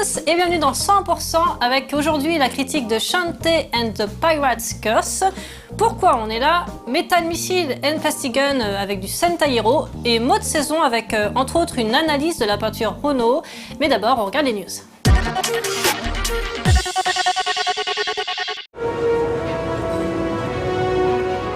tous et bienvenue dans 100% avec aujourd'hui la critique de Shantae and the Pirate's Curse. Pourquoi on est là? Metal Missile and Plastigun avec du Sentai Hero et mode saison avec entre autres une analyse de la peinture Ono. Mais d'abord on regarde les news.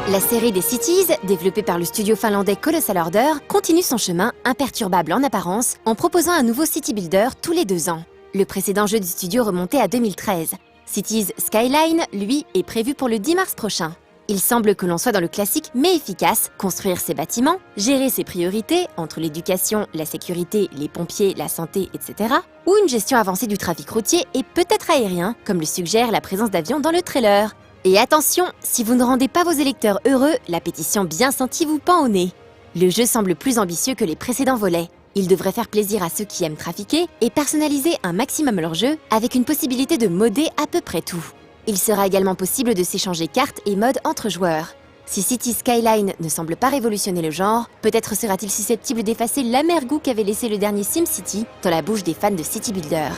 La série des Cities, développée par le studio finlandais Colossal Order, continue son chemin imperturbable en apparence en proposant un nouveau City Builder tous les 2 ans. Le précédent jeu du studio remontait à 2013. Cities Skyline, lui, est prévu pour le 10 mars prochain. Il semble que l'on soit dans le classique mais efficace, construire ses bâtiments, gérer ses priorités entre l'éducation, la sécurité, les pompiers, la santé, etc. ou une gestion avancée du trafic routier et peut-être aérien, comme le suggère la présence d'avions dans le trailer. Et attention, si vous ne rendez pas vos électeurs heureux, la pétition bien sentie vous pend au nez. Le jeu semble plus ambitieux que les précédents volets. Il devrait faire plaisir à ceux qui aiment trafiquer et personnaliser un maximum leur jeu avec une possibilité de modder à peu près tout. Il sera également possible de s'échanger cartes et modes entre joueurs. Si City Skyline ne semble pas révolutionner le genre, peut-être sera-t-il susceptible d'effacer l'amer goût qu'avait laissé le dernier SimCity dans la bouche des fans de City Builder.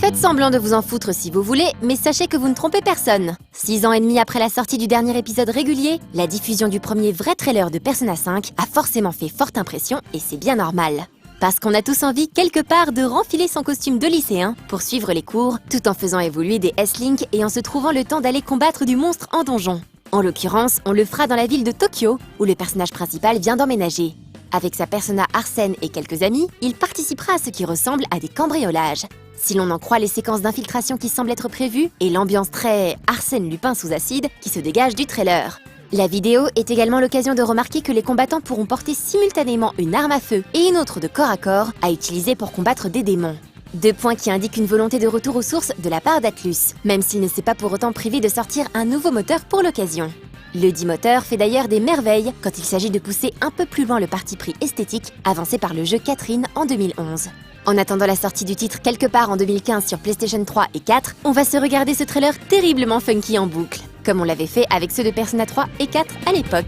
Faites semblant de vous en foutre si vous voulez, mais sachez que vous ne trompez personne. 6 ans et demi après la sortie du dernier épisode régulier, la diffusion du premier vrai trailer de Persona 5 a forcément fait forte impression et c'est bien normal. Parce qu'on a tous envie, quelque part, de renfiler son costume de lycéen pour suivre les cours, tout en faisant évoluer des S-Link et en se trouvant le temps d'aller combattre du monstre en donjon. En l'occurrence, on le fera dans la ville de Tokyo, où le personnage principal vient d'emménager. Avec sa persona Arsène et quelques amis, il participera à ce qui ressemble à des cambriolages. Si l'on en croit les séquences d'infiltration qui semblent être prévues et l'ambiance très Arsène Lupin sous acide qui se dégage du trailer. La vidéo est également l'occasion de remarquer que les combattants pourront porter simultanément une arme à feu et une autre de corps à corps à utiliser pour combattre des démons. 2 points qui indiquent une volonté de retour aux sources de la part d'Atlus, même s'il ne s'est pas pour autant privé de sortir un nouveau moteur pour l'occasion. Le dit moteur fait d'ailleurs des merveilles quand il s'agit de pousser un peu plus loin le parti pris esthétique avancé par le jeu Catherine en 2011. En attendant la sortie du titre quelque part en 2015 sur PlayStation 3 et 4, on va se regarder ce trailer terriblement funky en boucle, comme on l'avait fait avec ceux de Persona 3 et 4 à l'époque.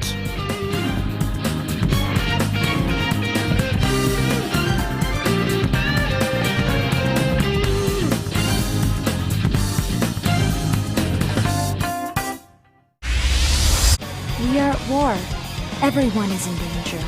We are at war. Everyone is in danger.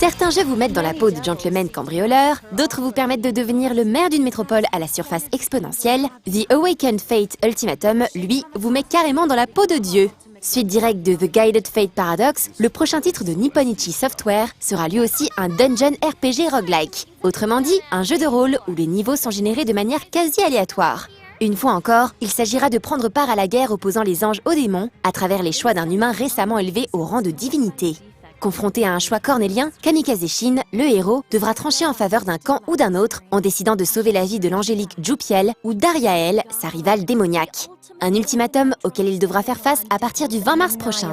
Certains jeux vous mettent dans la peau de gentleman cambrioleur, d'autres vous permettent de devenir le maire d'une métropole à la surface exponentielle. The Awakened Fate Ultimatum, lui, vous met carrément dans la peau de Dieu. Suite directe de The Guided Fate Paradox, le prochain titre de Nipponichi Software sera lui aussi un dungeon RPG roguelike. Autrement dit, un jeu de rôle où les niveaux sont générés de manière quasi aléatoire. Une fois encore, il s'agira de prendre part à la guerre opposant les anges aux démons à travers les choix d'un humain récemment élevé au rang de divinité. Confronté à un choix cornélien, Kamikaze Shin, le héros, devra trancher en faveur d'un camp ou d'un autre en décidant de sauver la vie de l'angélique Jupiel ou d'Ariael, sa rivale démoniaque. Un ultimatum auquel il devra faire face à partir du 20 mars prochain.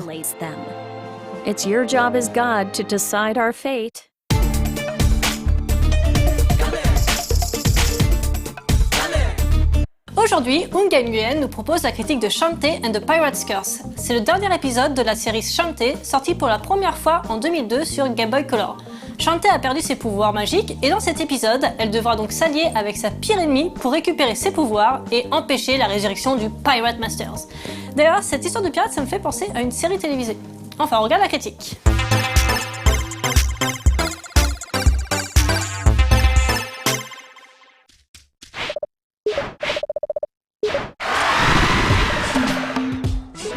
It's your job as God to decide our fate. Aujourd'hui, Unga Nguyen nous propose la critique de Shantae and the Pirate's Curse. C'est le dernier épisode de la série Shantae, sorti pour la première fois en 2002 sur Game Boy Color. Shantae a perdu ses pouvoirs magiques et dans cet épisode, elle devra donc s'allier avec sa pire ennemie pour récupérer ses pouvoirs et empêcher la résurrection du Pirate Masters. D'ailleurs, cette histoire de pirate, ça me fait penser à une série télévisée. Enfin, on regarde la critique.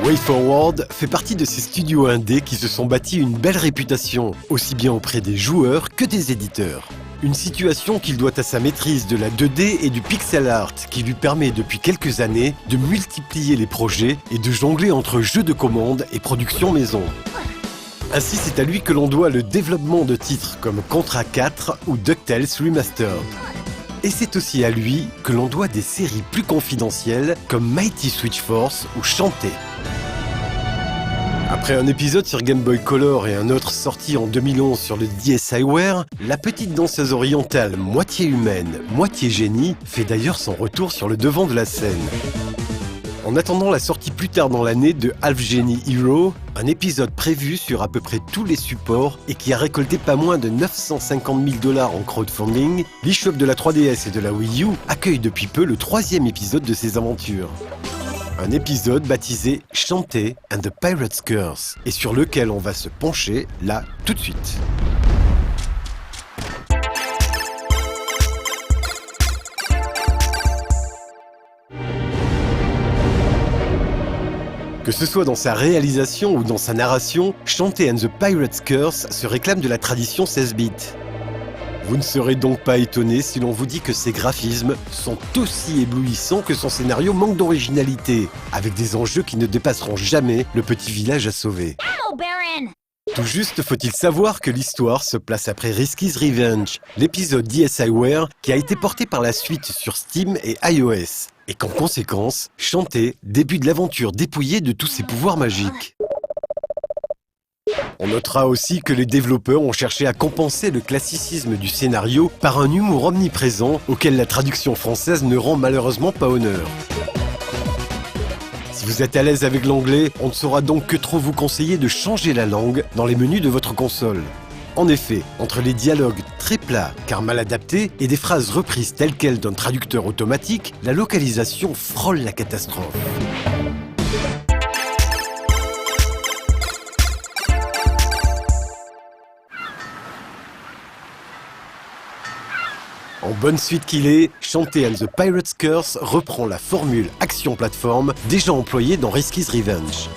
WayForward fait partie de ces studios indés qui se sont bâtis une belle réputation, aussi bien auprès des joueurs que des éditeurs. Une situation qu'il doit à sa maîtrise de la 2D et du pixel art qui lui permet depuis quelques années de multiplier les projets et de jongler entre jeux de commande et production maison. Ainsi, c'est à lui que l'on doit le développement de titres comme Contra 4 ou DuckTales Remastered. Et c'est aussi à lui que l'on doit des séries plus confidentielles comme Mighty Switch Force ou Shantae. Après un épisode sur Game Boy Color et un autre sorti en 2011 sur le DSiWare, la petite danseuse orientale moitié humaine, moitié génie fait d'ailleurs son retour sur le devant de la scène. En attendant la sortie plus tard dans l'année de Half Genie Hero, un épisode prévu sur à peu près tous les supports et qui a récolté pas moins de 950 000 $ en crowdfunding, l'eShop de la 3DS et de la Wii U accueille depuis peu le 3e épisode de ses aventures. Un épisode baptisé Shantae and the Pirate's Curse et sur lequel on va se pencher là tout de suite. Que ce soit dans sa réalisation ou dans sa narration, Shantae and the Pirate's Curse se réclame de la tradition 16 bits. Vous ne serez donc pas étonné si l'on vous dit que ses graphismes sont aussi éblouissants que son scénario manque d'originalité, avec des enjeux qui ne dépasseront jamais le petit village à sauver. Tout juste faut-il savoir que l'histoire se place après Risky's Revenge, l'épisode DSiWare qui a été porté par la suite sur Steam et iOS. Et qu'en conséquence, Shantae débute l'aventure dépouillée de tous ses pouvoirs magiques. On notera aussi que les développeurs ont cherché à compenser le classicisme du scénario par un humour omniprésent auquel la traduction française ne rend malheureusement pas honneur. Si vous êtes à l'aise avec l'anglais, on ne saura donc que trop vous conseiller de changer la langue dans les menus de votre console. En effet, entre les dialogues très plats car mal adaptés et des phrases reprises telles quelles d'un traducteur automatique, la localisation frôle la catastrophe. En bonne suite qu'il est, Shantae and the Pirate's Curse reprend la formule action-plateforme déjà employée dans Risky's Revenge.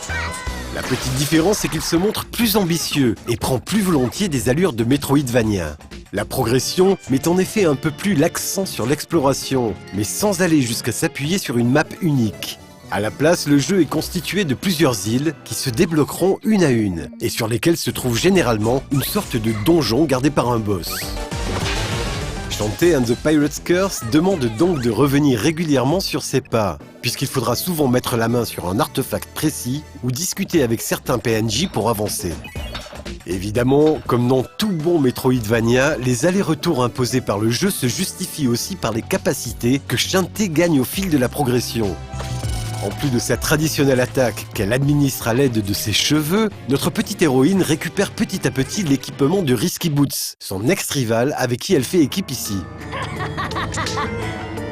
La petite différence, c'est qu'il se montre plus ambitieux et prend plus volontiers des allures de Metroidvania. La progression met en effet un peu plus l'accent sur l'exploration, mais sans aller jusqu'à s'appuyer sur une map unique. À la place, le jeu est constitué de plusieurs îles qui se débloqueront une à une, et sur lesquelles se trouve généralement une sorte de donjon gardé par un boss. Shantae and the Pirate's Curse demande donc de revenir régulièrement sur ses pas, puisqu'il faudra souvent mettre la main sur un artefact précis ou discuter avec certains PNJ pour avancer. Évidemment, comme dans tout bon Metroidvania, les allers-retours imposés par le jeu se justifient aussi par les capacités que Shantae gagne au fil de la progression. En plus de sa traditionnelle attaque qu'elle administre à l'aide de ses cheveux, notre petite héroïne récupère petit à petit l'équipement de Risky Boots, son ex-rival avec qui elle fait équipe ici.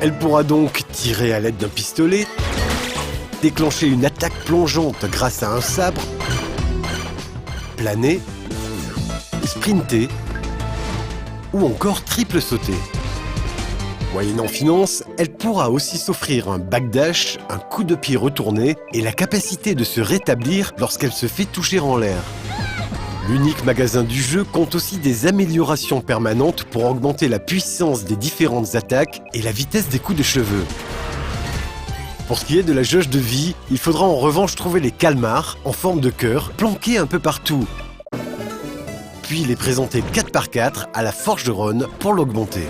Elle pourra donc tirer à l'aide d'un pistolet, déclencher une attaque plongeante grâce à un sabre, planer, sprinter ou encore triple sauter. Moyennant finance, elle pourra aussi s'offrir un backdash, un coup de pied retourné et la capacité de se rétablir lorsqu'elle se fait toucher en l'air. L'unique magasin du jeu compte aussi des améliorations permanentes pour augmenter la puissance des différentes attaques et la vitesse des coups de cheveux. Pour ce qui est de la jauge de vie, il faudra en revanche trouver les calmars en forme de cœur planqués un peu partout. Puis les présenter 4x4 à la forgeronne pour l'augmenter.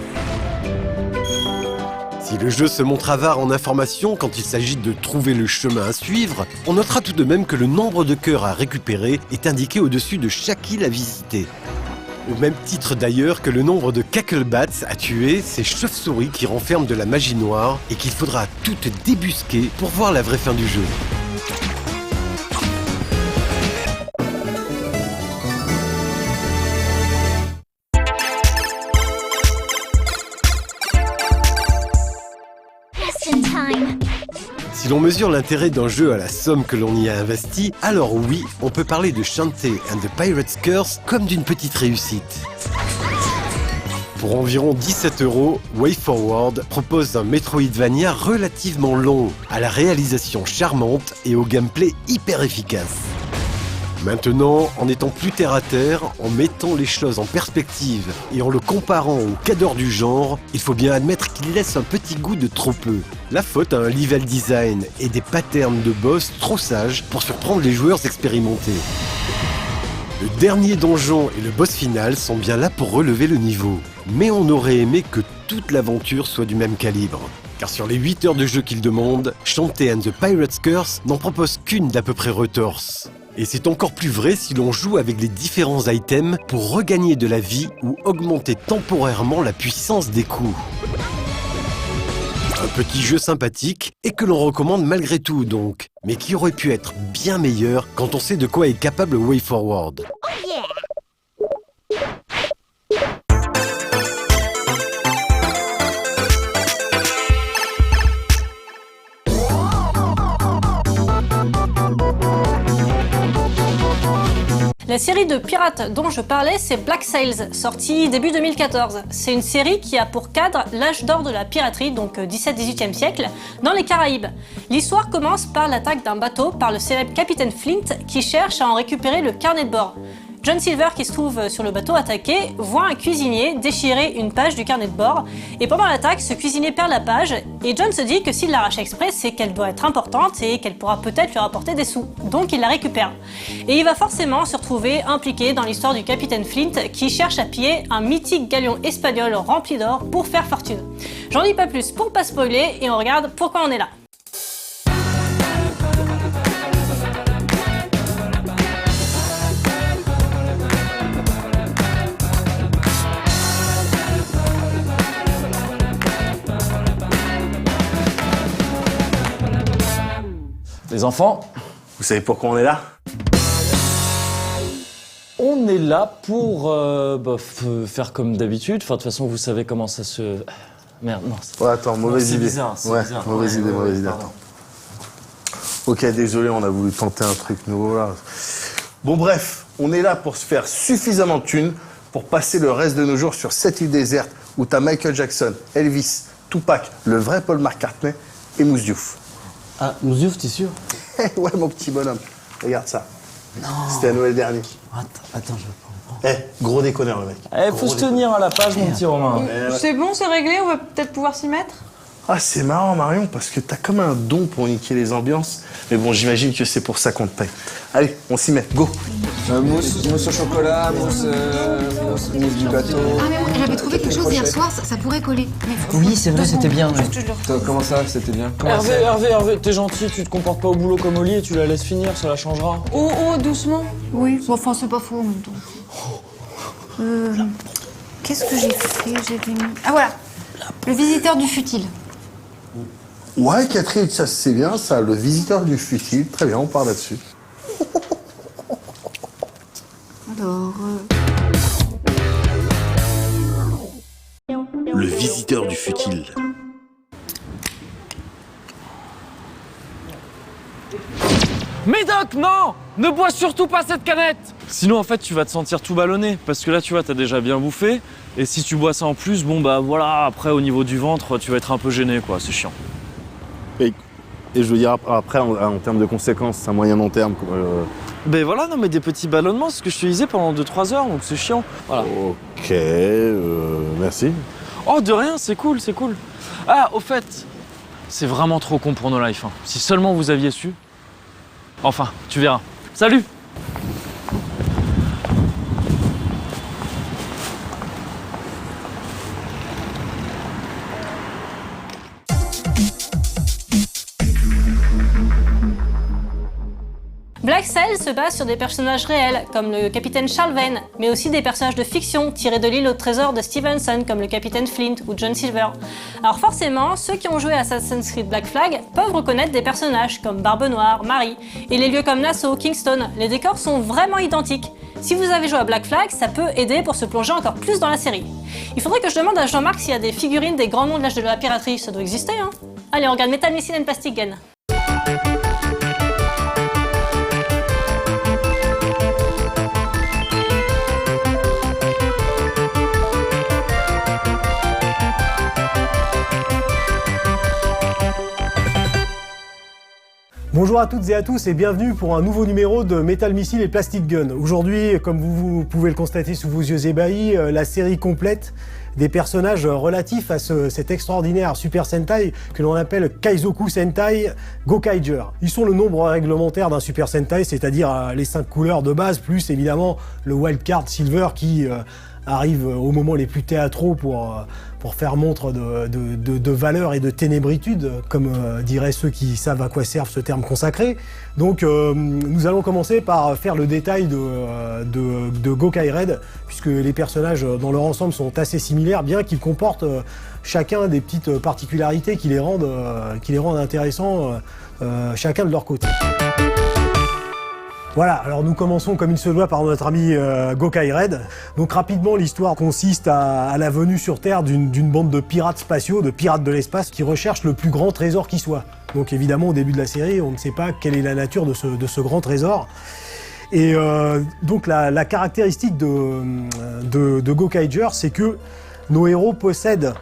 Si le jeu se montre avare en informations quand il s'agit de trouver le chemin à suivre, on notera tout de même que le nombre de cœurs à récupérer est indiqué au-dessus de chaque île à visiter. Au même titre d'ailleurs que le nombre de cacklebats à tuer, ces chauves-souris qui renferment de la magie noire et qu'il faudra toutes débusquer pour voir la vraie fin du jeu. Si l'on mesure l'intérêt d'un jeu à la somme que l'on y a investie, alors oui, on peut parler de Shantae and the Pirate's Curse comme d'une petite réussite. Pour environ 17 €, WayForward propose un Metroidvania relativement long, à la réalisation charmante et au gameplay hyper efficace. Maintenant, en étant plus terre à terre, en mettant les choses en perspective et en le comparant aux cadors du genre, il faut bien admettre qu'il laisse un petit goût de trop peu. La faute à un level design et des patterns de boss trop sages pour surprendre les joueurs expérimentés. Le dernier donjon et le boss final sont bien là pour relever le niveau, mais on aurait aimé que toute l'aventure soit du même calibre. Car sur les 8 heures de jeu qu'il demande, Shantae and the Pirate's Curse n'en propose qu'une d'à peu près retorse. Et c'est encore plus vrai si l'on joue avec les différents items pour regagner de la vie ou augmenter temporairement la puissance des coups. Un petit jeu sympathique et que l'on recommande malgré tout donc, mais qui aurait pu être bien meilleur quand on sait de quoi est capable WayForward. La série de pirates dont je parlais, c'est Black Sails, sortie début 2014. C'est une série qui a pour cadre l'âge d'or de la piraterie, donc 17-18e siècle, dans les Caraïbes. L'histoire commence par l'attaque d'un bateau par le célèbre capitaine Flint qui cherche à en récupérer le carnet de bord. John Silver, qui se trouve sur le bateau attaqué, voit un cuisinier déchirer une page du carnet de bord, et pendant l'attaque, ce cuisinier perd la page, et John se dit que s'il l'arrache exprès, c'est qu'elle doit être importante et qu'elle pourra peut-être lui rapporter des sous. Donc il la récupère. Et il va forcément se retrouver impliqué dans l'histoire du capitaine Flint, qui cherche à piller un mythique galion espagnol rempli d'or pour faire fortune. J'en dis pas plus pour pas spoiler, et on regarde pourquoi on est là. Les enfants, Vous savez pourquoi on est là? on est là pour faire comme d'habitude. Enfin, de toute façon, vous savez comment ça se... Merde, non. Ouais, attends, mauvaise c'est idée. bizarre, c'est ouais, bizarre. mauvaise idée, mauvaise idée. pardon. Attends. Ok, désolé, on a voulu tenter un truc nouveau là. Bon, bref, on est là pour se faire suffisamment de thunes pour passer le reste de nos jours sur cette île déserte où t'as Michael Jackson, Elvis, Tupac, le vrai Paul McCartney et Mousse Diouf. Ah, Moussouf, t'es sûr? Ouais, mon petit bonhomme, regarde ça. Non. C'était à Noël dernier. Attends, je vais prendre. Gros déconneur, le mec. Faut se tenir à la page, mon petit Romain. C'est bon, c'est réglé, on va peut-être pouvoir s'y mettre. Ah, c'est marrant, Marion, parce que t'as comme un don pour niquer les ambiances. Mais bon, j'imagine que c'est pour ça qu'on te paye. Allez, on s'y met, go. Mousse au chocolat, mousse du bateau. Ah mais moi j'avais trouvé quelque chose hier soir, ça pourrait coller. Mais faut- Oui, c'est vrai, c'était bien. Juste, je le retrouve. Comment ça, c'était bien? Hervé, t'es gentil, tu te comportes pas au boulot comme Oli et tu la laisses finir, ça la changera. Oh, doucement. Oui, bon, enfin c'est pas faux en même temps. Qu'est-ce que j'ai fait? J'avais mis... Ah voilà, le visiteur du futile. Ouais, Catherine, ça c'est bien, ça. Le visiteur du futile. Très bien, on part là-dessus. Alors... Le visiteur du futile. Médoc, non! Ne bois surtout pas cette canette! Sinon, en fait, tu vas te sentir tout ballonné. Parce que là, tu vois, t'as déjà bien bouffé. Et si tu bois ça en plus, bon, bah voilà, après, au niveau du ventre, tu vas être un peu gêné, quoi. C'est chiant. Et je veux dire, après, en termes de conséquences, c'est un moyen long terme. Quoi. Ben voilà, non, mais des petits ballonnements, c'est ce que je te disais pendant 2-3 heures, donc c'est chiant. Voilà. Ok, merci. Oh, de rien, c'est cool, c'est cool. Ah, au fait, c'est vraiment trop con pour nos lives. Hein. Si seulement vous aviez su. Enfin, tu verras. Salut! Black Sails se base sur des personnages réels, comme le capitaine Charles Vane, mais aussi des personnages de fiction tirés de l'île au trésor de Stevenson, comme le capitaine Flint ou John Silver. Alors forcément, ceux qui ont joué à Assassin's Creed Black Flag peuvent reconnaître des personnages comme Barbe Noire, Marie, et les lieux comme Nassau, Kingston. Les décors sont vraiment identiques. Si vous avez joué à Black Flag, ça peut aider pour se plonger encore plus dans la série. Il faudrait que je demande à Jean-Marc s'il y a des figurines des grands noms de l'âge de la piraterie, ça doit exister, hein. Allez, on regarde Metal Missile and Plastic Gun. Bonjour à toutes et à tous et bienvenue pour un nouveau numéro de Metal Missile et Plastic Gun. Aujourd'hui, comme vous pouvez le constater sous vos yeux ébahis, la série complète des personnages relatifs à cet extraordinaire Super Sentai que l'on appelle Kaizoku Sentai Gokaiger. Ils sont le nombre réglementaire d'un Super Sentai, c'est-à-dire les 5 couleurs de base, plus évidemment le Wildcard Silver qui arrive au moment les plus théâtraux pour faire montre de valeur et de ténébritude, comme diraient ceux qui savent à quoi servent ce terme consacré. Donc nous allons commencer par faire le détail de Go-Kai Red, puisque les personnages dans leur ensemble sont assez similaires, bien qu'ils comportent chacun des petites particularités qui les rendent intéressants, chacun de leur côté. Voilà, alors nous commençons comme il se doit par notre ami Go-Kai Red. Donc rapidement, l'histoire consiste à la venue sur Terre d'une bande de pirates spatiaux, de pirates de l'espace, qui recherchent le plus grand trésor qui soit. Donc évidemment, au début de la série, on ne sait pas quelle est la nature de ce grand trésor. Et donc la caractéristique de Go-Kaiger, c'est que nos héros possèdent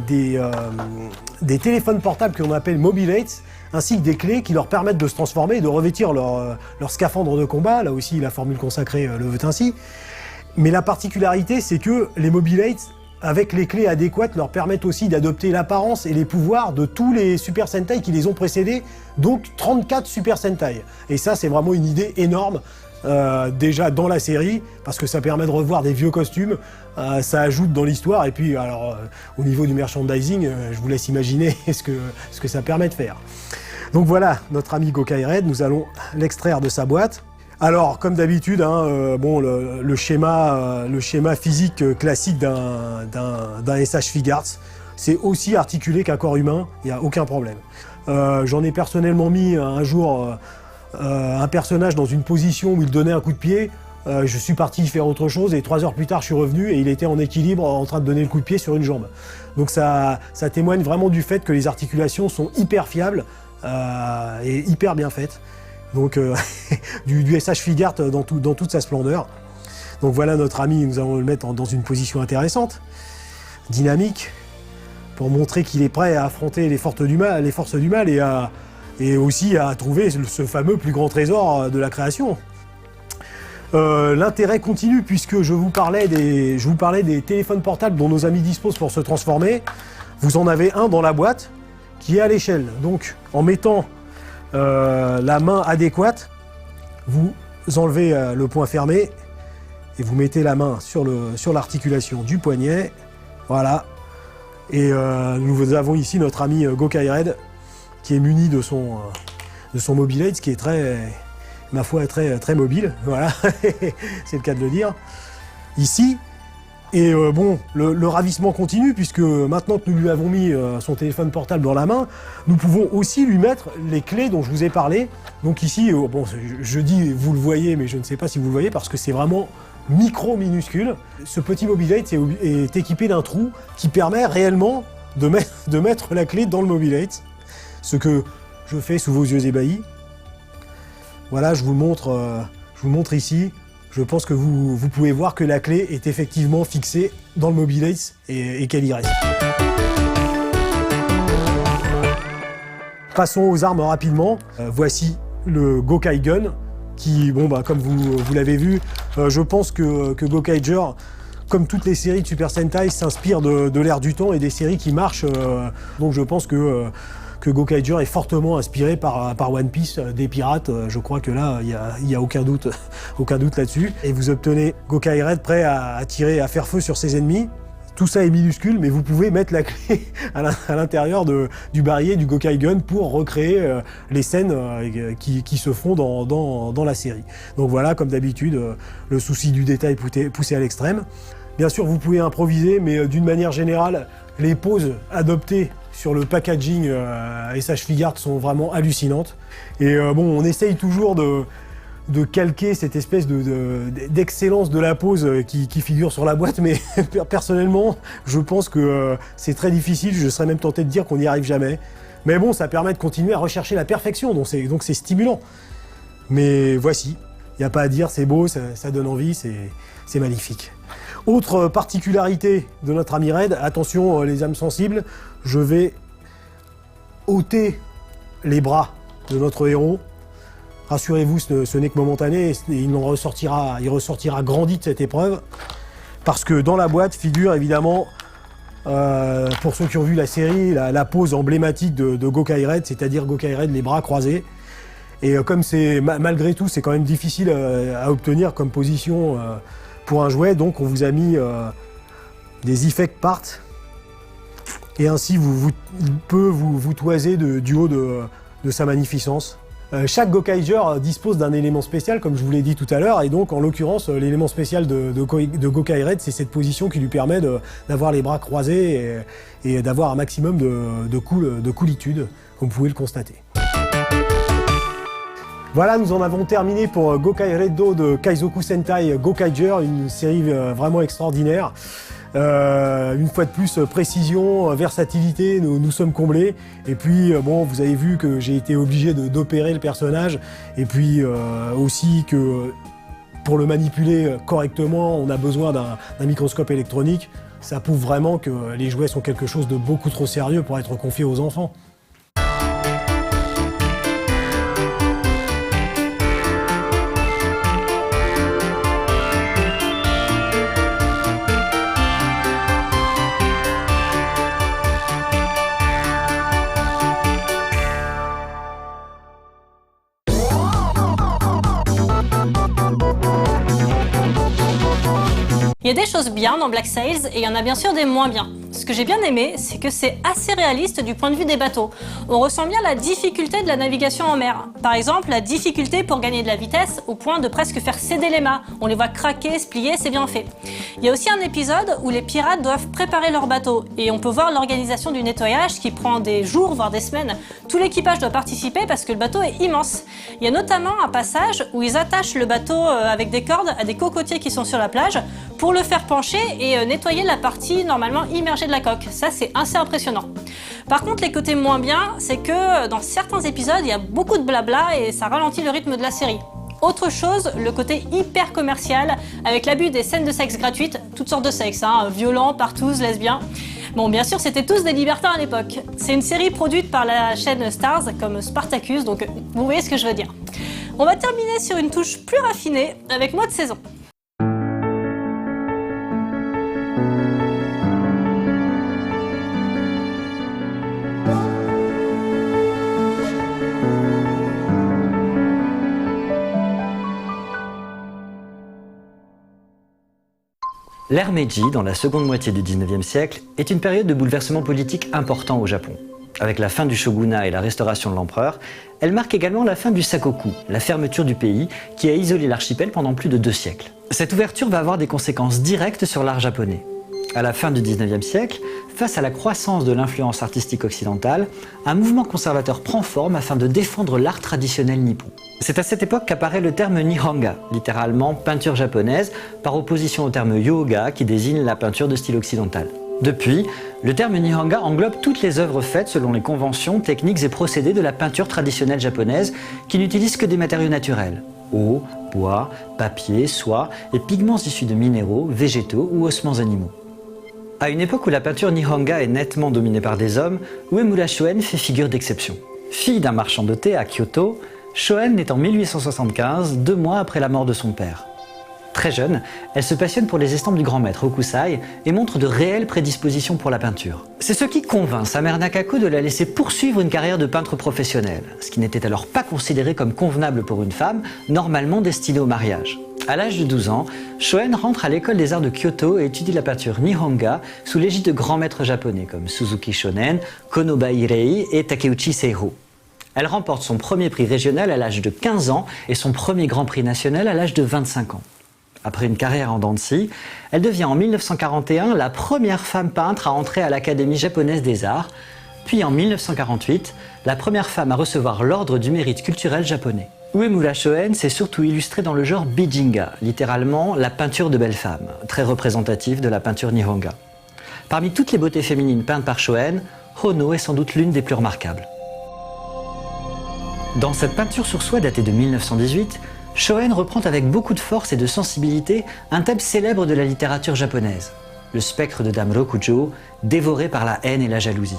des téléphones portables que l'on appelle mobilates, ainsi que des clés qui leur permettent de se transformer et de revêtir leur scaphandre de combat. Là aussi, la formule consacrée le veut ainsi. Mais la particularité, c'est que les mobilates, avec les clés adéquates, leur permettent aussi d'adopter l'apparence et les pouvoirs de tous les Super Sentai qui les ont précédés, donc 34 Super Sentai. Et ça, c'est vraiment une idée énorme, déjà dans la série, parce que ça permet de revoir des vieux costumes, ça ajoute dans l'histoire, et puis alors au niveau du merchandising, je vous laisse imaginer ce que ça permet de faire. Donc voilà, notre ami Go-Kai Red, nous allons l'extraire de sa boîte. Alors, comme d'habitude, le schéma physique classique d'un SH Figuarts, c'est aussi articulé qu'un corps humain, il n'y a aucun problème. J'en ai personnellement mis un jour un personnage dans une position où il donnait un coup de pied. Je suis parti faire autre chose et 3 heures plus tard, je suis revenu et il était en équilibre en train de donner le coup de pied sur une jambe. Donc ça témoigne vraiment du fait que les articulations sont hyper fiables et hyper bien faites. Donc du SH Figuarts dans toute sa splendeur. Donc voilà notre ami, nous allons le mettre dans une position intéressante, dynamique, pour montrer qu'il est prêt à affronter les forces du mal et aussi à trouver ce fameux plus grand trésor de la création. L'intérêt continue puisque je vous parlais des téléphones portables dont nos amis disposent pour se transformer. Vous en avez un dans la boîte qui est à l'échelle. Donc en mettant la main adéquate, vous enlevez le poing fermé et vous mettez la main sur l'articulation du poignet. Voilà. Et nous avons ici notre ami Go-Kai Red qui est muni de son mobilate, qui est ma foi, très, très mobile. Voilà, c'est le cas de le dire. Ici. Et le ravissement continue, puisque maintenant que nous lui avons mis son téléphone portable dans la main, nous pouvons aussi lui mettre les clés dont je vous ai parlé. Donc ici, je dis vous le voyez, mais je ne sais pas si vous le voyez, parce que c'est vraiment minuscule. Ce petit mobilate est équipé d'un trou qui permet réellement de mettre la clé dans le mobilate. Ce que je fais sous vos yeux ébahis. Voilà, je vous montre ici. Je pense que vous pouvez voir que la clé est effectivement fixée dans le mobilate et qu'elle y reste. Passons aux armes rapidement. Voici le Go-Kai Gun qui, comme vous l'avez vu, je pense que Go-Kaiger, comme toutes les séries de Super Sentai, s'inspire de l'ère du temps et des séries qui marchent. Donc je pense que Go-Kaiger est fortement inspiré par One Piece, des pirates. Je crois que là, il n'y a aucun doute là-dessus. Et vous obtenez Go-Kai Red prêt à tirer, à faire feu sur ses ennemis. Tout ça est minuscule, mais vous pouvez mettre la clé à l'intérieur du barillet du Go-Kai Gun pour recréer les scènes qui se font dans la série. Donc voilà, comme d'habitude, le souci du détail poussé à l'extrême. Bien sûr, vous pouvez improviser, mais d'une manière générale, les poses adoptées sur le packaging SH Figuarts sont vraiment hallucinantes. Et on essaye toujours de calquer cette espèce d'excellence de la pose qui figure sur la boîte, mais personnellement, je pense que c'est très difficile. Je serais même tenté de dire qu'on n'y arrive jamais. Mais bon, ça permet de continuer à rechercher la perfection, donc c'est stimulant. Mais voici, il n'y a pas à dire, c'est beau, ça donne envie, c'est magnifique. Autre particularité de notre ami Red, attention les âmes sensibles, je vais ôter les bras de notre héros. Rassurez-vous, ce n'est que momentané, et il ressortira grandi de cette épreuve, parce que dans la boîte figure évidemment, pour ceux qui ont vu la série, la pose emblématique de Go-Kai Red, c'est-à-dire Go-Kai Red les bras croisés. Et comme malgré tout, c'est quand même difficile à obtenir comme position Pour un jouet, donc, on vous a mis des effect parts. Et ainsi, il peut vous toiser du haut de sa magnificence. Chaque Gokaiger dispose d'un élément spécial, comme je vous l'ai dit tout à l'heure, et donc en l'occurrence l'élément spécial de Gokai Red, c'est cette position qui lui permet d'avoir les bras croisés et d'avoir un maximum de coolitude, comme vous pouvez le constater. Voilà, nous en avons terminé pour Gokai Red-Do de Kaizoku Sentai Gokaiger, une série vraiment extraordinaire. Une fois de plus, précision, versatilité, nous sommes comblés. Et puis, bon, vous avez vu que j'ai été obligé d'opérer le personnage. Et puis aussi que pour le manipuler correctement, on a besoin d'un microscope électronique. Ça prouve vraiment que les jouets sont quelque chose de beaucoup trop sérieux pour être confiés aux enfants. Il y a des choses bien dans Black Sails et il y en a bien sûr des moins bien. Ce que j'ai bien aimé, c'est que c'est assez réaliste du point de vue des bateaux. On ressent bien la difficulté de la navigation en mer. Par exemple, la difficulté pour gagner de la vitesse au point de presque faire céder les mâts. On les voit craquer, se plier, c'est bien fait. Il y a aussi un épisode où les pirates doivent préparer leur bateau et on peut voir l'organisation du nettoyage qui prend des jours, voire des semaines. Tout l'équipage doit participer parce que le bateau est immense. Il y a notamment un passage où ils attachent le bateau avec des cordes à des cocotiers qui sont sur la plage pour le faire pencher et nettoyer la partie normalement immergée de la coque. Ça, c'est assez impressionnant. Par contre, les côtés moins bien, c'est que dans certains épisodes, il y a beaucoup de blabla et ça ralentit le rythme de la série. Autre chose, le côté hyper commercial, avec l'abus des scènes de sexe gratuites, toutes sortes de sexe, violents, partous, lesbiens. Bon, bien sûr, c'était tous des libertins à l'époque. C'est une série produite par la chaîne Stars, comme Spartacus, donc vous voyez ce que je veux dire. On va terminer sur une touche plus raffinée, avec Mot de saison. L'ère Meiji, dans la seconde moitié du 19e siècle, est une période de bouleversement politique important au Japon. Avec la fin du shogunat et la restauration de l'empereur, elle marque également la fin du sakoku, la fermeture du pays, qui a isolé l'archipel pendant plus de 2 siècles. Cette ouverture va avoir des conséquences directes sur l'art japonais. À la fin du 19e siècle, face à la croissance de l'influence artistique occidentale, un mouvement conservateur prend forme afin de défendre l'art traditionnel nippon. C'est à cette époque qu'apparaît le terme Nihonga, littéralement peinture japonaise, par opposition au terme Yoga qui désigne la peinture de style occidental. Depuis, le terme Nihonga englobe toutes les œuvres faites selon les conventions, techniques et procédés de la peinture traditionnelle japonaise qui n'utilisent que des matériaux naturels. Eau, bois, papier, soie et pigments issus de minéraux, végétaux ou ossements animaux. À une époque où la peinture Nihonga est nettement dominée par des hommes, Uemura Shoen fait figure d'exception. Fille d'un marchand de thé à Kyoto, Shoen naît en 1875, 2 mois après la mort de son père. Très jeune, elle se passionne pour les estampes du grand maître Hokusai et montre de réelles prédispositions pour la peinture. C'est ce qui convainc sa mère Nakako de la laisser poursuivre une carrière de peintre professionnel, ce qui n'était alors pas considéré comme convenable pour une femme, normalement destinée au mariage. À l'âge de 12 ans, Shoen rentre à l'école des arts de Kyoto et étudie la peinture Nihonga sous l'égide de grands maîtres japonais comme Suzuki Shonen, Konoba Hirei et Takeuchi Seiho. Elle remporte son premier prix régional à l'âge de 15 ans et son premier grand prix national à l'âge de 25 ans. Après une carrière en dents de scie, elle devient en 1941 la première femme peintre à entrer à l'Académie japonaise des arts, puis en 1948, la première femme à recevoir l'ordre du mérite culturel japonais. Uemura Shoen s'est surtout illustrée dans le genre Bijinga, littéralement la peinture de belles femmes, très représentative de la peinture Nihonga. Parmi toutes les beautés féminines peintes par Shoen, Hono est sans doute l'une des plus remarquables. Dans cette peinture sur soie datée de 1918, Shoen reprend avec beaucoup de force et de sensibilité un thème célèbre de la littérature japonaise, le spectre de Dame Rokujo, dévoré par la haine et la jalousie.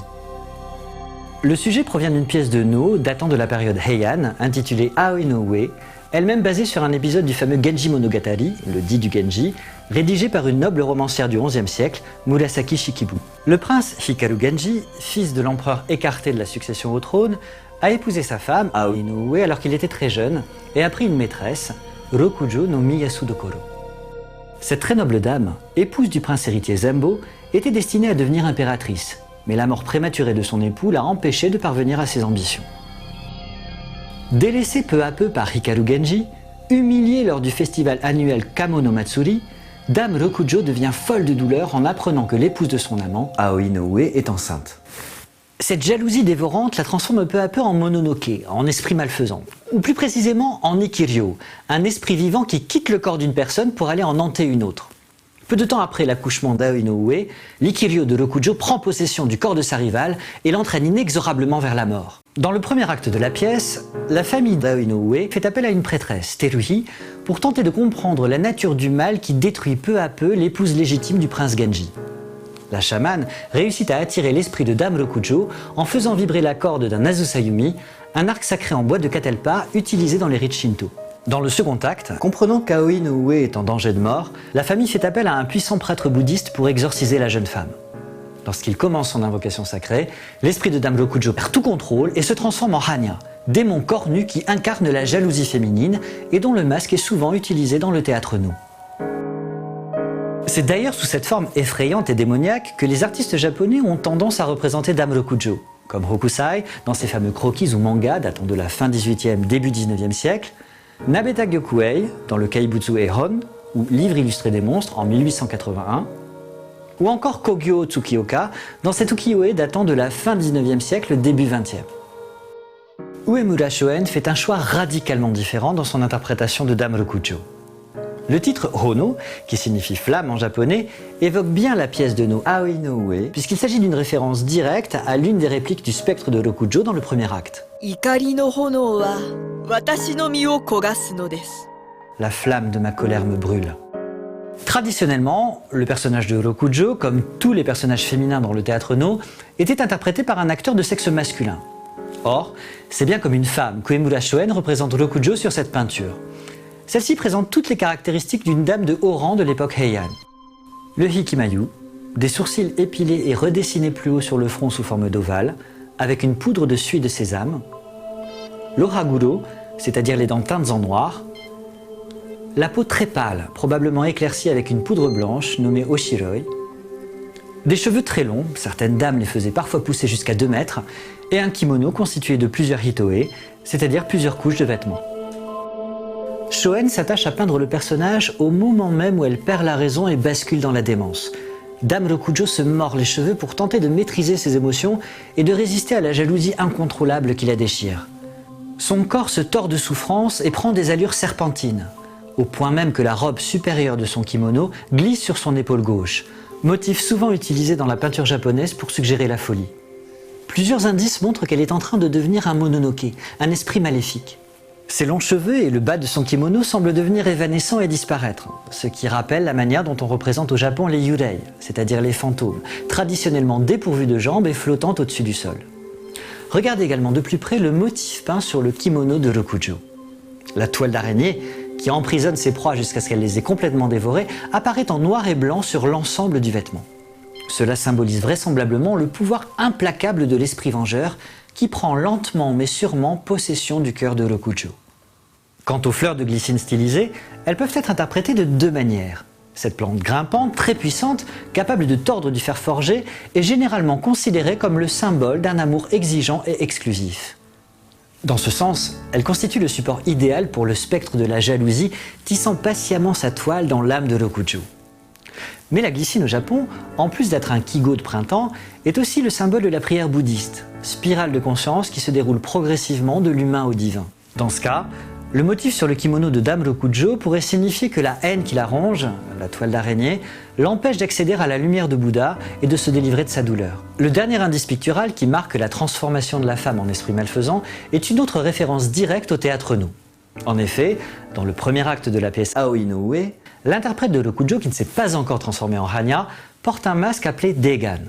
Le sujet provient d'une pièce de No datant de la période Heian, intitulée Aoi no Ue, elle-même basée sur un épisode du fameux Genji Monogatari, le dit du Genji, rédigé par une noble romancière du XIe siècle, Murasaki Shikibu. Le prince Hikaru Genji, fils de l'empereur écarté de la succession au trône, a épousé sa femme, Aoi no Ue, alors qu'il était très jeune, et a pris une maîtresse, Rokujo no Miyasu Dokoro. Cette très noble dame, épouse du prince héritier Zembo, était destinée à devenir impératrice, mais la mort prématurée de son époux l'a empêchée de parvenir à ses ambitions. Délaissée peu à peu par Hikaru Genji, humiliée lors du festival annuel Kamono Matsuri, Dame Rokujo devient folle de douleur en apprenant que l'épouse de son amant, Aoi no Ue, est enceinte. Cette jalousie dévorante la transforme peu à peu en Mononoke, en esprit malfaisant, ou plus précisément en Ikiryo, un esprit vivant qui quitte le corps d'une personne pour aller en hanter une autre. Peu de temps après l'accouchement d'Aoi no Ue, l'Ikiryo de Rokujo prend possession du corps de sa rivale et l'entraîne inexorablement vers la mort. Dans le premier acte de la pièce, la famille d'Aoi no Ue fait appel à une prêtresse, Teruhi, pour tenter de comprendre la nature du mal qui détruit peu à peu l'épouse légitime du prince Genji. La chamane réussit à attirer l'esprit de Dame Rokujo en faisant vibrer la corde d'un Azusayumi, un arc sacré en bois de catalpa utilisé dans les rites shinto. Dans le second acte, comprenant qu'Aoi no Ue est en danger de mort, la famille fait appel à un puissant prêtre bouddhiste pour exorciser la jeune femme. Lorsqu'il commence son invocation sacrée, l'esprit de Dame Rokujo perd tout contrôle et se transforme en Hanya, démon cornu qui incarne la jalousie féminine et dont le masque est souvent utilisé dans le théâtre no. C'est d'ailleurs sous cette forme effrayante et démoniaque que les artistes japonais ont tendance à représenter Dame Rokujo, comme Hokusai dans ses fameux croquis ou mangas datant de la fin 18e, début 19e siècle, Nabeta Gyokuei dans le Kaibutsu Ehon, ou Livre illustré des monstres en 1881, ou encore Kogyo Tsukioka dans cet ukiyo-e datant de la fin 19e siècle, début 20e. Uemura Shoen fait un choix radicalement différent dans son interprétation de Dame Rokujo. Le titre Hono, qui signifie flamme en japonais, évoque bien la pièce de no Aoi no Ue, puisqu'il s'agit d'une référence directe à l'une des répliques du spectre de Rokujo dans le premier acte. La flamme de ma colère me brûle. Traditionnellement, le personnage de Rokujo, comme tous les personnages féminins dans le théâtre no, était interprété par un acteur de sexe masculin. Or, c'est bien comme une femme qu'Uemura Shoen représente Rokujo sur cette peinture. Celle-ci présente toutes les caractéristiques d'une dame de haut rang de l'époque Heian. Le hikimayu, des sourcils épilés et redessinés plus haut sur le front sous forme d'ovale, avec une poudre de suie de sésame. L'ohaguro, c'est-à-dire les dents teintes en noir. La peau très pâle, probablement éclaircie avec une poudre blanche nommée oshiroi. Des cheveux très longs, certaines dames les faisaient parfois pousser jusqu'à 2 mètres, et un kimono constitué de plusieurs hitoe, c'est-à-dire plusieurs couches de vêtements. Shoen s'attache à peindre le personnage au moment même où elle perd la raison et bascule dans la démence. Dame Rokujo se mord les cheveux pour tenter de maîtriser ses émotions et de résister à la jalousie incontrôlable qui la déchire. Son corps se tord de souffrance et prend des allures serpentines, au point même que la robe supérieure de son kimono glisse sur son épaule gauche, motif souvent utilisé dans la peinture japonaise pour suggérer la folie. Plusieurs indices montrent qu'elle est en train de devenir un mononoke, un esprit maléfique. Ses longs cheveux et le bas de son kimono semblent devenir évanescents et disparaître, ce qui rappelle la manière dont on représente au Japon les yurei, c'est-à-dire les fantômes, traditionnellement dépourvus de jambes et flottant au-dessus du sol. Regardez également de plus près le motif peint sur le kimono de Rokujo. La toile d'araignée, qui emprisonne ses proies jusqu'à ce qu'elle les ait complètement dévorées, apparaît en noir et blanc sur l'ensemble du vêtement. Cela symbolise vraisemblablement le pouvoir implacable de l'esprit vengeur qui prend lentement mais sûrement possession du cœur de Rokujo. Quant aux fleurs de glycine stylisées, elles peuvent être interprétées de 2 manières. Cette plante grimpante, très puissante, capable de tordre du fer forgé, est généralement considérée comme le symbole d'un amour exigeant et exclusif. Dans ce sens, elle constitue le support idéal pour le spectre de la jalousie tissant patiemment sa toile dans l'âme de Rokujo. Mais la glycine au Japon, en plus d'être un kigo de printemps, est aussi le symbole de la prière bouddhiste, spirale de conscience qui se déroule progressivement de l'humain au divin. Dans ce cas, le motif sur le kimono de Dame Rokujo pourrait signifier que la haine qui la ronge, la toile d'araignée, l'empêche d'accéder à la lumière de Bouddha et de se délivrer de sa douleur. Le dernier indice pictural qui marque la transformation de la femme en esprit malfaisant est une autre référence directe au théâtre no. En effet, dans le premier acte de la pièce Aoi no Ue, l'interprète de Rokujo, qui ne s'est pas encore transformé en Hanya, porte un masque appelé Deigan.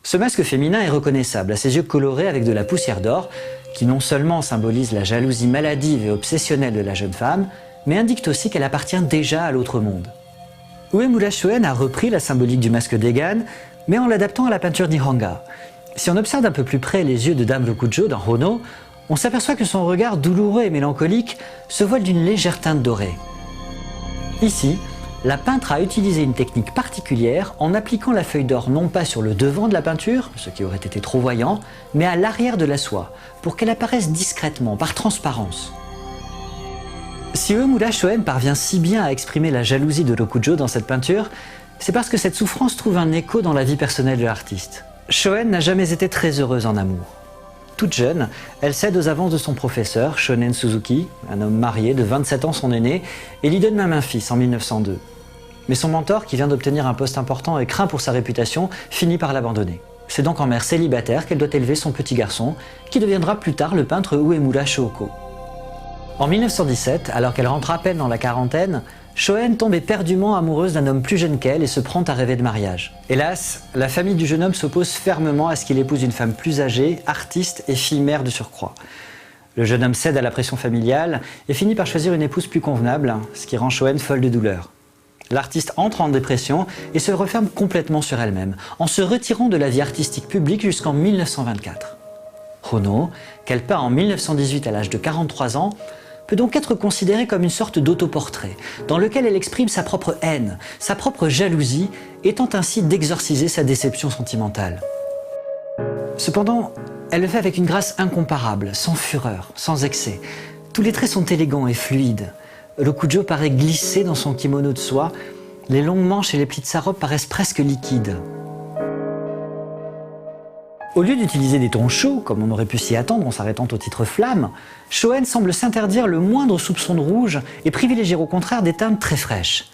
Ce masque féminin est reconnaissable à ses yeux colorés avec de la poussière d'or, qui non seulement symbolise la jalousie maladive et obsessionnelle de la jeune femme, mais indique aussi qu'elle appartient déjà à l'autre monde. Uemura Shoen a repris la symbolique du masque Deigan, mais en l'adaptant à la peinture Nihonga. Si on observe d'un peu plus près les yeux de Dame Rokujo dans Hono, on s'aperçoit que son regard douloureux et mélancolique se voile d'une légère teinte dorée. Ici, la peintre a utilisé une technique particulière en appliquant la feuille d'or non pas sur le devant de la peinture, ce qui aurait été trop voyant, mais à l'arrière de la soie, pour qu'elle apparaisse discrètement, par transparence. Si Uemura Shoen parvient si bien à exprimer la jalousie de Rokujo dans cette peinture, c'est parce que cette souffrance trouve un écho dans la vie personnelle de l'artiste. Shoen n'a jamais été très heureuse en amour. Toute jeune, elle cède aux avances de son professeur, Shonen Suzuki, un homme marié de 27 ans son aîné, et lui donne même un fils en 1902. Mais son mentor, qui vient d'obtenir un poste important et craint pour sa réputation, finit par l'abandonner. C'est donc en mère célibataire qu'elle doit élever son petit garçon, qui deviendra plus tard le peintre Uemura Shoko. En 1917, alors qu'elle rentre à peine dans la quarantaine, Shoen tombe éperdument amoureuse d'un homme plus jeune qu'elle et se prend à rêver de mariage. Hélas, la famille du jeune homme s'oppose fermement à ce qu'il épouse une femme plus âgée, artiste et fille-mère de surcroît. Le jeune homme cède à la pression familiale et finit par choisir une épouse plus convenable, ce qui rend Shoen folle de douleur. L'artiste entre en dépression et se referme complètement sur elle-même, en se retirant de la vie artistique publique jusqu'en 1924. Hono, qu'elle peint en 1918 à l'âge de 43 ans, peut donc être considérée comme une sorte d'autoportrait, dans lequel elle exprime sa propre haine, sa propre jalousie, et tente ainsi d'exorciser sa déception sentimentale. Cependant, elle le fait avec une grâce incomparable, sans fureur, sans excès. Tous les traits sont élégants et fluides. Rokujo paraît glisser dans son kimono de soie, les longues manches et les plis de sa robe paraissent presque liquides. Au lieu d'utiliser des tons chauds, comme on aurait pu s'y attendre en s'arrêtant au titre flamme, Shoen semble s'interdire le moindre soupçon de rouge et privilégier au contraire des teintes très fraîches.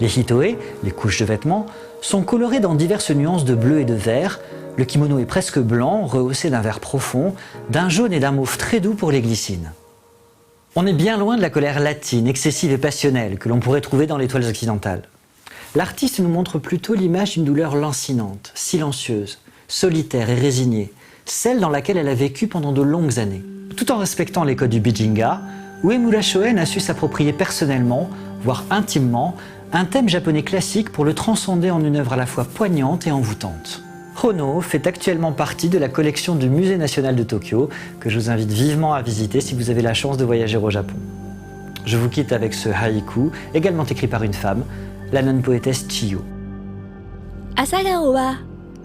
Les hitoe, les couches de vêtements, sont colorées dans diverses nuances de bleu et de vert. Le kimono est presque blanc, rehaussé d'un vert profond, d'un jaune et d'un mauve très doux pour les glycines. On est bien loin de la colère latine, excessive et passionnelle que l'on pourrait trouver dans les toiles occidentales. L'artiste nous montre plutôt l'image d'une douleur lancinante, silencieuse, solitaire et résignée, celle dans laquelle elle a vécu pendant de longues années. Tout en respectant les codes du Bijinga, Uemura Shoen a su s'approprier personnellement, voire intimement, un thème japonais classique pour le transcender en une œuvre à la fois poignante et envoûtante. Hono fait actuellement partie de la collection du Musée national de Tokyo, que je vous invite vivement à visiter si vous avez la chance de voyager au Japon. Je vous quitte avec ce haïku, également écrit par une femme, la non-poétesse Chiyo. Asagao wa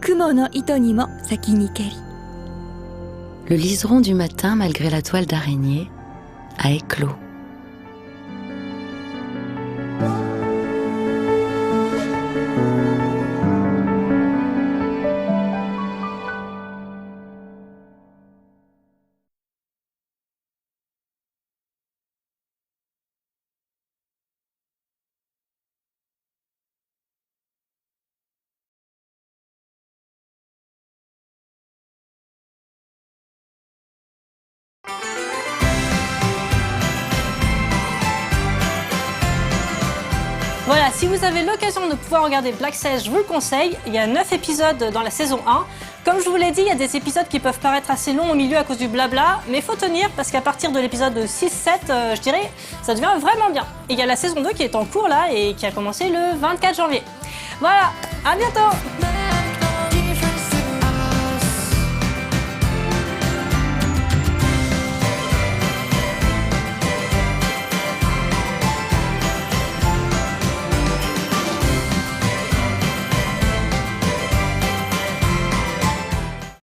kumo no ito ni mo saki ni keri. Le liseron du matin, malgré la toile d'araignée, a éclos. Voilà, si vous avez l'occasion de pouvoir regarder Black Sails, je vous le conseille. Il y a 9 épisodes dans la saison 1. Comme je vous l'ai dit, il y a des épisodes qui peuvent paraître assez longs au milieu à cause du blabla, mais il faut tenir parce qu'à partir de l'épisode 6-7, je dirais, ça devient vraiment bien. Et il y a la saison 2 qui est en cours là et qui a commencé le 24 janvier. Voilà, à bientôt!